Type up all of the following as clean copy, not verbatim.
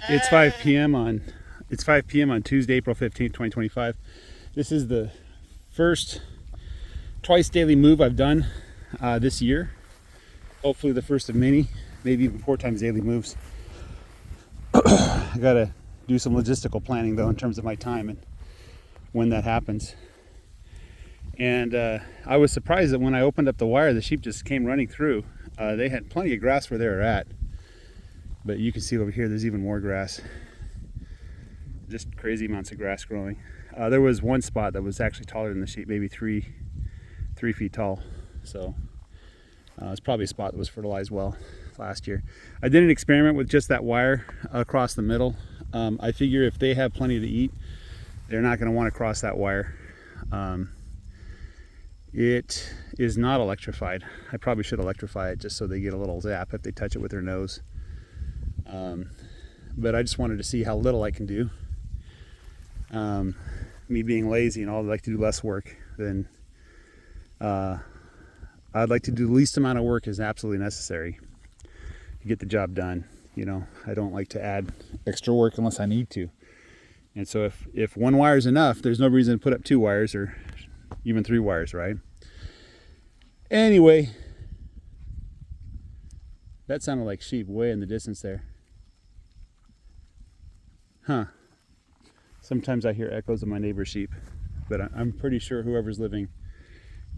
It's 5 p.m. on Tuesday, April 15th, 2025. This is the first twice daily move I've done this year. Hopefully the first of many, maybe even 4 times daily moves. I gotta do some logistical planning though in terms of my time and when that happens. And I was surprised that when I opened up the wire, the sheep just came running through. They had plenty of grass where they were at, but you can see over here there's even more grass. Just crazy amounts of grass growing. There was one spot that was actually taller than the sheep, maybe three feet tall. So it's probably a spot that was fertilized well last year. I did an experiment with just that wire across the middle. I figure if they have plenty to eat, they're not going to want to cross that wire. It is not electrified. I probably should electrify it just so they get a little zap if they touch it with their nose. But I just wanted to see how little I can do. Me being lazy and all, I'd like to do less work than I'd like to do the least amount of work is absolutely necessary to get the job done. You know, I don't like to add extra work unless I need to. And so if one wire is enough, there's no reason to put up 2 wires or even 3 wires, right? Anyway, that sounded like sheep way in the distance there. Huh. Sometimes I hear echoes of my neighbor's sheep, but I'm pretty sure whoever's living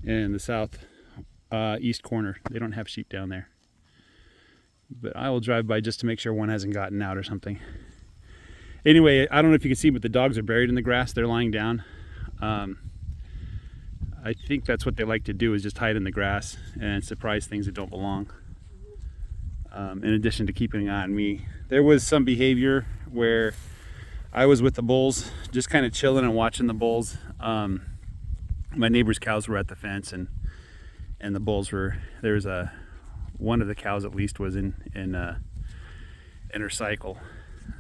in the south east corner, they don't have sheep down there. But I will drive by just to make sure one hasn't gotten out or something. Anyway, I don't know if you can see, but the dogs are buried in the grass. They're lying down. I think that's what they like to do, is just hide in the grass and surprise things that don't belong. In addition to keeping an eye on me. There was some behavior where I was with the bulls, just kind of chilling and watching the bulls. My neighbor's cows were at the fence, and the bulls were, there's one of the cows at least was in her cycle.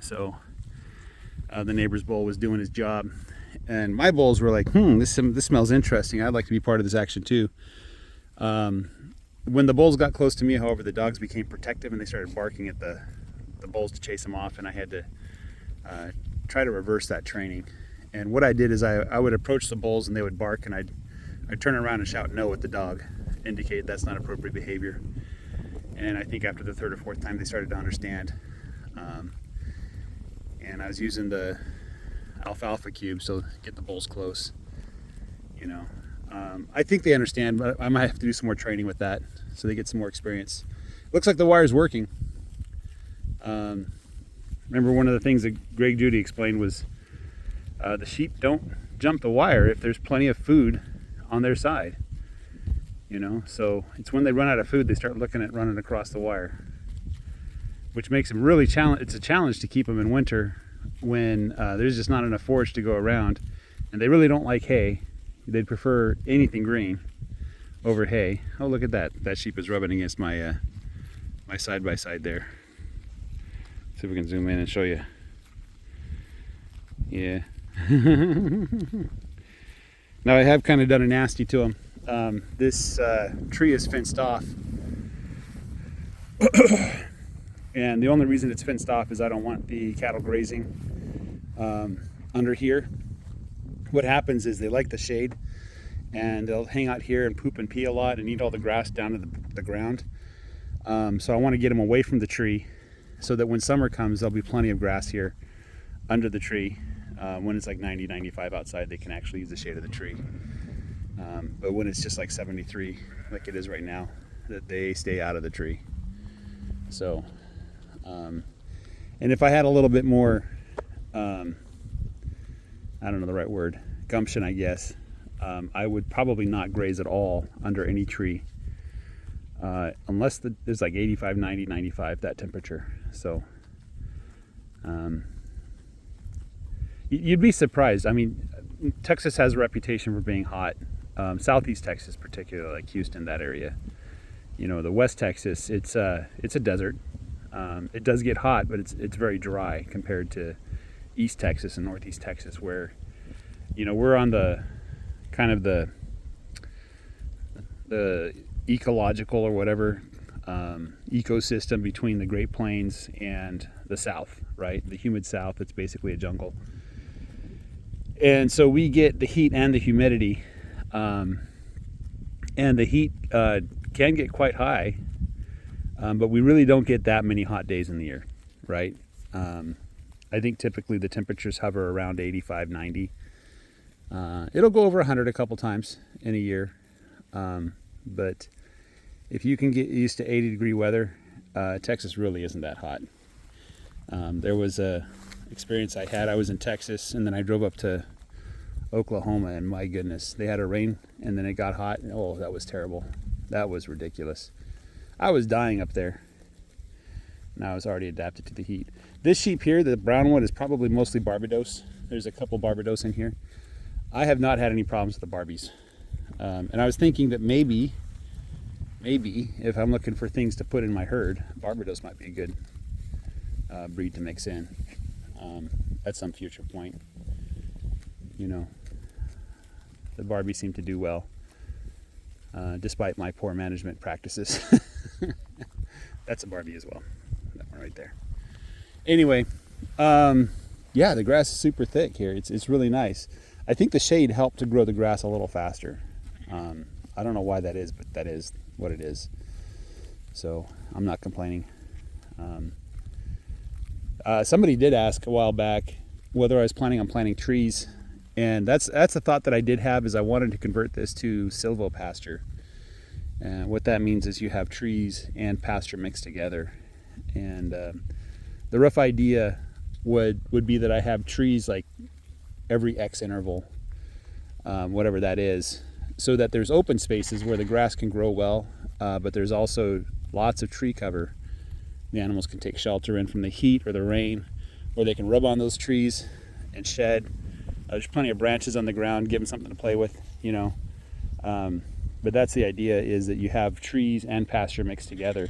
So the neighbor's bull was doing his job, and my bulls were like, this smells interesting. I'd like to be part of this action too. When the bulls got close to me, however, the dogs became protective and they started barking at the bulls to chase them off, and I had to try to reverse that training. And what I did is I would approach the bulls and they would bark, and I'd turn around and shout no at the dog, indicate that's not appropriate behavior. And I think after the 3rd or 4th time they started to understand. And I was using the alfalfa cube so get the bulls close, you know. I think they understand, but I might have to do some more training with that so they get some more experience. Looks like the wire's working. Remember, one of the things that Greg Judy explained was the sheep don't jump the wire if there's plenty of food on their side, you know. So it's when they run out of food they start looking at running across the wire, which makes them really it's a challenge to keep them in winter when there's just not enough forage to go around, and they really don't like hay. They'd prefer anything green over hay. Oh, look at that. That sheep is rubbing against my my side-by-side there. See if we can zoom in and show you. Yeah. Now I have kind of done a nasty to them. This tree is fenced off. And the only reason it's fenced off is I don't want the cattle grazing under here. What happens is they like the shade, and they'll hang out here and poop and pee a lot and eat all the grass down to the ground. So I want to get them away from the tree so that when summer comes there'll be plenty of grass here under the tree. When it's like 90, 95 outside, they can actually use the shade of the tree. But when it's just like 73, like it is right now, that they stay out of the tree. So, and if I had a little bit more, I don't know the right word, gumption, I guess, I would probably not graze at all under any tree, unless there's like 85, 90, 95, that temperature. So, you'd be surprised. I mean, Texas has a reputation for being hot. Southeast Texas, particularly like Houston, that area. You know, the West Texas, it's a desert. It does get hot, but it's very dry compared to East Texas and Northeast Texas, where, you know, we're on the kind of the ecological or whatever ecosystem between the Great Plains and the South, right? The humid South, it's basically a jungle. And so we get the heat and the humidity. And the heat can get quite high, but we really don't get that many hot days in the year, right? I think typically the temperatures hover around 85, 90. It'll go over 100 a couple times in a year. But if you can get used to 80-degree weather, Texas really isn't that hot. There was a experience I had. I was in Texas, and then I drove up to Oklahoma, and my goodness, they had a rain, and then it got hot. Oh, that was terrible. That was ridiculous. I was dying up there, and I was already adapted to the heat. This sheep here, the brown one, is probably mostly Barbados. There's a couple Barbados in here. I have not had any problems with the Barbies. And I was thinking that maybe if I'm looking for things to put in my herd, Barbados might be a good breed to mix in at some future point. You know, the Barbies seem to do well, despite my poor management practices. That's a Barbie as well, that one right there. Anyway, yeah, the grass is super thick here. It's really nice. I think the shade helped to grow the grass a little faster. I don't know why that is, but that is what it is. So I'm not complaining. Somebody did ask a while back whether I was planning on planting trees, and that's a thought that I did have, is I wanted to convert this to silvopasture. And what that means is you have trees and pasture mixed together. And the rough idea would be that I have trees like every X interval, whatever that is, so that there's open spaces where the grass can grow well, but there's also lots of tree cover. The animals can take shelter in from the heat or the rain, or they can rub on those trees and shed. There's plenty of branches on the ground, give them something to play with, you know. But that's the idea, is that you have trees and pasture mixed together.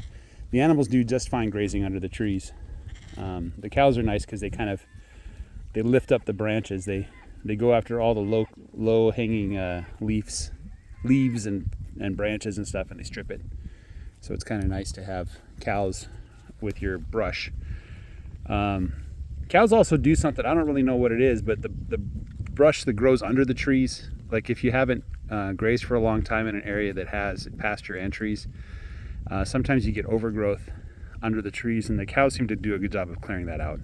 The animals do just fine grazing under the trees. The cows are nice because they lift up the branches. They go after all the low hanging leaves and branches and stuff, and they strip it. So it's kind of nice to have cows with your brush. Cows also do something, I don't really know what it is, but the brush that grows under the trees, like if you haven't grazed for a long time in an area that has pasture and trees, sometimes you get overgrowth under the trees, and the cows seem to do a good job of clearing that out.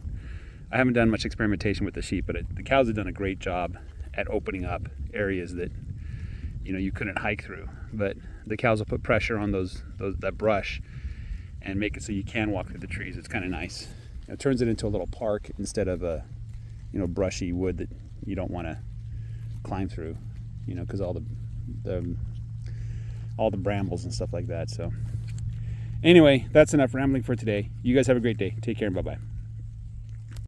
I haven't done much experimentation with the sheep, but the cows have done a great job at opening up areas that, you know, you couldn't hike through. But the cows will put pressure on that brush and make it so you can walk through the trees. It's kind of nice. It turns it into a little park instead of a, you know, brushy wood that you don't want to climb through, you know, because all the brambles and stuff like that. So anyway, that's enough rambling for today. You guys have a great day. Take care and bye-bye.